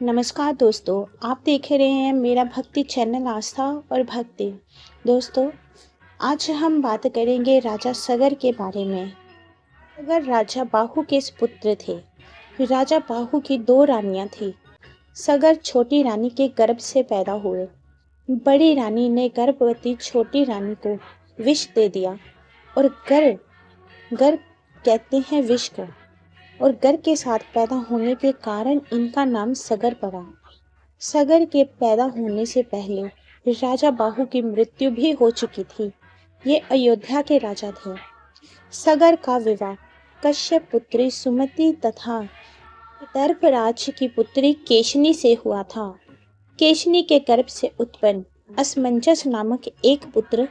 नमस्कार दोस्तों, आप देख रहे हैं मेरा भक्ति चैनल आस्था और भक्ति। दोस्तों, आज हम बात करेंगे राजा सगर के बारे में। सगर राजा बाहु के पुत्र थे। राजा बाहु की दो रानियां थीं। सगर छोटी रानी के गर्भ से पैदा हुए। बड़ी रानी ने गर्भवती छोटी रानी को विष दे दिया और गर गर कहते हैं विष को, और गर के साथ पैदा होने के कारण इनका नाम सगर पड़ा। सगर के पैदा होने से पहले राजा बाहु की मृत्यु भी हो चुकी थी। ये अयोध्या के राजा थे। सगर का विवाह कश्यप पुत्री सुमति तथा दर्पराज की पुत्री केशनी से हुआ था। केशनी के गर्भ से उत्पन्न असमंजस नामक एक पुत्र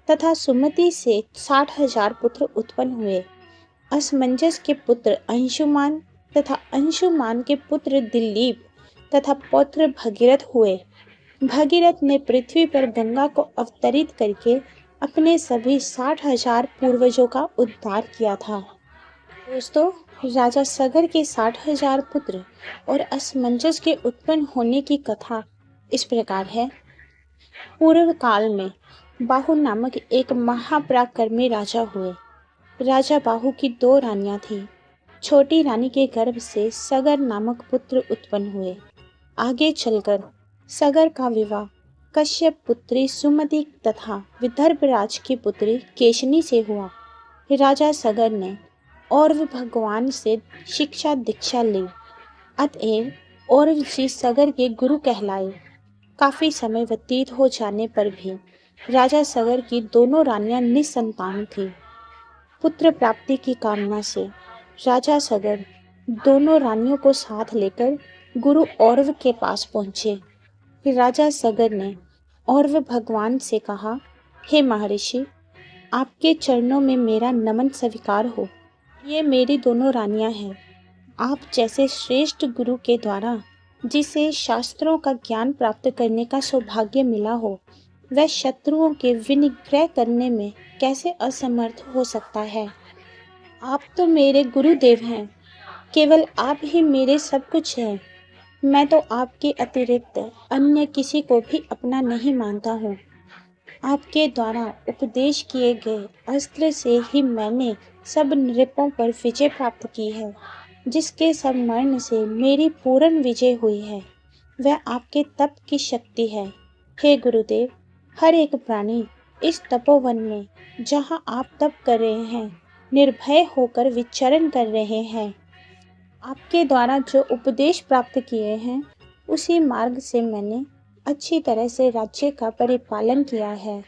तथा सुमति से 60,000 पुत्र उत्पन्न हुए। असमंजस के पुत्र अंशुमान तथा अंशुमान के पुत्र दिलीप तथा पौत्र भगीरथ हुए। भगीरथ ने पृथ्वी पर गंगा को अवतरित करके अपने सभी 60,000 पूर्वजों का उद्धार किया था। दोस्तों, राजा सगर के 60,000 पुत्र और असमंजस के उत्पन्न होने की कथा इस प्रकार है। पूर्व काल में बाहु नामक एक महापराक्रमी राजा हुए। राजा बाहु की दो रानियां थीं। छोटी रानी के गर्भ से सगर नामक पुत्र उत्पन्न हुए। आगे चलकर सगर का विवाह कश्यप पुत्री सुमति तथा विदर्भराज की पुत्री केशनी से हुआ। राजा सगर ने और भगवान से शिक्षा दीक्षा ली, अतएव और ऋषि सगर के गुरु कहलाए। काफी समय व्यतीत हो जाने पर भी राजा सगर की दोनों रानियां निसंतान थीं। पुत्र प्राप्ति की कामना से राजा सगर दोनों रानियों को साथ लेकर गुरु औरव के पास पहुँचे। राजा सगर ने औरव भगवान से कहा, हे महर्षि, आपके चरणों में मेरा नमन स्वीकार हो। ये मेरी दोनों रानियां हैं। आप जैसे श्रेष्ठ गुरु के द्वारा जिसे शास्त्रों का ज्ञान प्राप्त करने का सौभाग्य मिला हो, वह शत्रुओं के विनिग्रह करने में कैसे असमर्थ हो सकता है। आप तो मेरे गुरुदेव हैं। केवल आप ही मेरे सब कुछ हैं। मैं तो आपके अतिरिक्त अन्य किसी को भी अपना नहीं मानता हूँ। आपके द्वारा उपदेश किए गए अस्त्र से ही मैंने सब नृपों पर विजय प्राप्त की है। जिसके सम्मरण से मेरी पूर्ण विजय हुई है, वह आपके तप की शक्ति है। हे गुरुदेव, हर एक प्राणी इस तपोवन में जहाँ आप तप कर रहे हैं, निर्भय होकर विचरण कर रहे हैं। आपके द्वारा जो उपदेश प्राप्त किए हैं, उसी मार्ग से मैंने अच्छी तरह से राज्य का परिपालन किया है।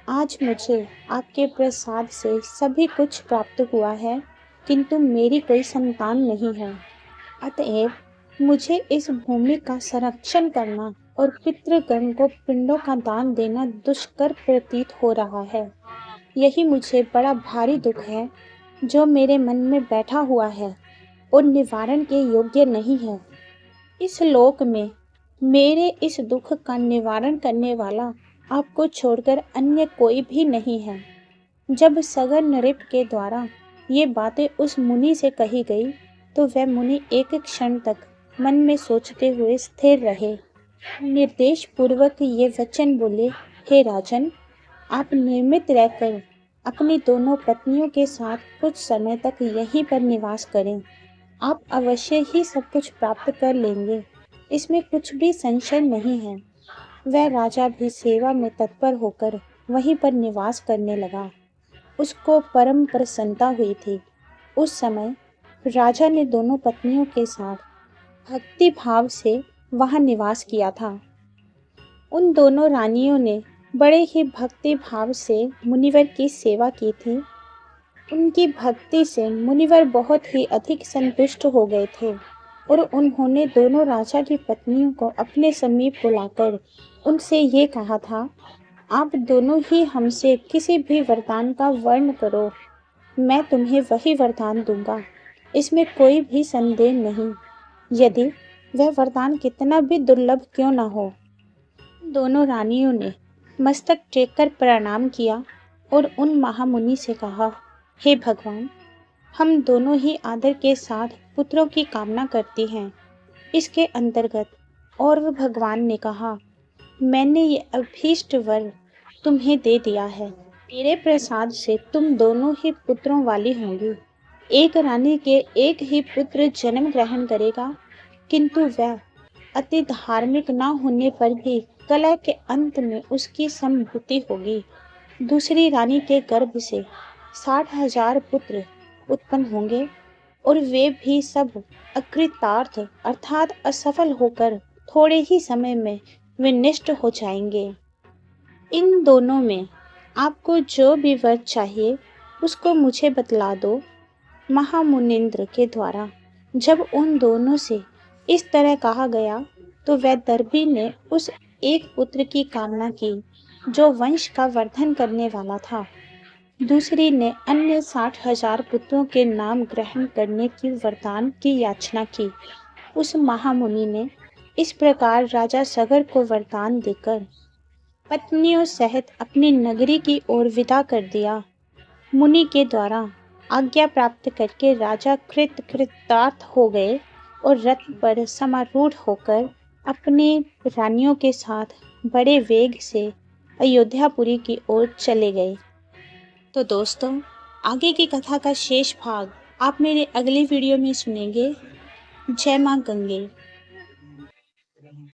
आज मुझे आपके प्रसाद से सभी कुछ प्राप्त हुआ है, किंतु मेरी कोई संतान नहीं है। अतएव मुझे इस भूमि का संरक्षण करना और पितृगण को पिंडों का दान देना दुष्कर प्रतीत हो रहा है। यही मुझे बड़ा भारी दुख है जो मेरे मन में बैठा हुआ है और निवारण के योग्य नहीं है। इस लोक में मेरे इस दुख का निवारण करने वाला आपको छोड़कर अन्य कोई भी नहीं है। जब सगर नृप के द्वारा ये बातें उस मुनि से कही गई, तो वह मुनि एक क्षण तक मन में सोचते हुए स्थिर रहे। निर्देश पूर्वक ये वचन बोले, हे राजन, आप नियमित रहकर अपनी दोनों पत्नियों के साथ कुछ समय तक यहीं पर निवास करें। आप अवश्य ही सब कुछ प्राप्त कर लेंगे, इसमें कुछ भी संशय नहीं है। वह राजा भी सेवा में तत्पर होकर वहीं पर निवास करने लगा। उसको परम प्रसन्नता हुई थी। उस समय राजा ने दोनों पत्नियों के साथ भक्ति भाव से वहां निवास किया था। उन दोनों रानियों ने बड़े ही भक्ति भाव से मुनिवर की सेवा की थी। उनकी भक्ति से मुनिवर बहुत ही अधिक संतुष्ट हो गए थे और उन्होंने दोनों राजा की पत्नियों को अपने समीप बुलाकर उनसे ये कहा था, आप दोनों ही हमसे किसी भी वरदान का वर्ण करो, मैं तुम्हें वही वरदान दूंगा, इसमें कोई भी संदेह नहीं, यदि वह वरदान कितना भी दुर्लभ क्यों न हो। दोनों रानियों ने मस्तक टेककर प्रणाम किया और उन महामुनि से कहा, हे भगवान, हम दोनों ही आदर के साथ पुत्रों की कामना करती हैं। इसके अंतर्गत और भगवान ने कहा, मैंने ये अभीष्ट वर तुम्हें दे दिया है। मेरे प्रसाद से तुम दोनों ही पुत्रों वाली होंगी। एक रानी के एक ही पुत्र जन्म ग्रहण करेगा, किंतु वह अति धार्मिक न होने पर भी कलह के अंत में उसकी संभूति होगी। दूसरी रानी के गर्भ से 60,000 पुत्र उत्पन्न होंगे और वे भी सब अकृतार्थ अर्थात असफल होकर थोड़े ही समय में विनष्ट हो जाएंगे। इन दोनों में आपको जो भी वर चाहिए उसको मुझे बतला दो। महामुनिंद्र के द्वारा जब उन दोनों से इस तरह कहा गया तो वैदर्भी ने उस एक पुत्र की कामना की जो वंश का वर्धन करने वाला था। दूसरी ने अन्य 60,000 पुत्रों के नाम ग्रहण करने की वरदान की याचना की। उस महामुनि ने इस प्रकार राजा सगर को वरदान देकर पत्नियों सहित अपनी नगरी की ओर विदा कर दिया। मुनि के द्वारा आज्ञा प्राप्त करके राजा कृतार्थ हो गए और रथ पर समारूढ़ होकर अपने रानियों के साथ बड़े वेग से अयोध्यापुरी की ओर चले गए। तो दोस्तों, आगे की कथा का शेष भाग आप मेरे अगली वीडियो में सुनेंगे। जय मां गंगे।